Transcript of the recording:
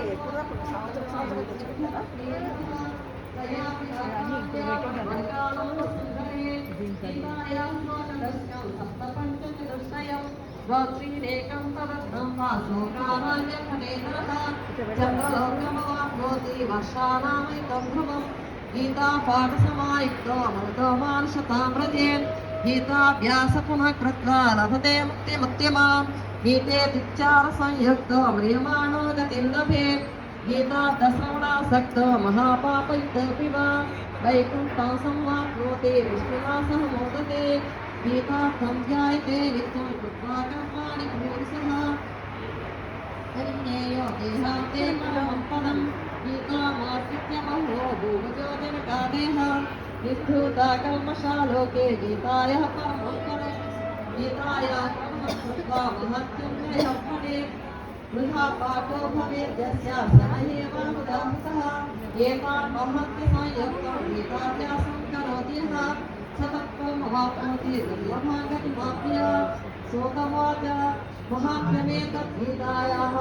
ఎప్పుడు అప్పుడు సంవత్సరం తెచ్చుకుంటారా శ్రీరేకం తదర్థం వాసోకారాజ్యఫలేతరః చంద్రలోకమవాప్నోతి వర్షానామైకం ధ్రువం గీతా పాఠసమాయుక్తో అమృతో మానుషతాం వ్రజేన్ గీతాభ్యాస పునః కృత్వా లభతే ముక్తిముత్యమాం గీతే తిచ్చార సంయుక్తో మ్రియమాణో గతిం లభేత్ गीतार्थश्रवणासक्तो महापापयुक्तोऽपि वा वैकुण्ठं संवाप्नोति विष्णुना सह मोदते गीतार्थं ध्यायते नित्यं कृत्वा कर्माणि पुरुषः परिज्ञेयो देहान्ते परमं पदं गीतामाश्रित्य भूमजो जनकादेह निष्ठूता कल्मषालोके गीतायाः परमं पदं गीतायाः परमं कृत्वा महत्यं नयः फलेत् वृथा पाठो भवेद्यस्य सनहेवामुदाहतः एतान् महत्य संयुक्तं गीताभ्यासं करोति यः सतत्त्वमवाप्नोति दुर्लभां गतिमाप्य शोकवाच महात्म्यमेतद्गीतायाः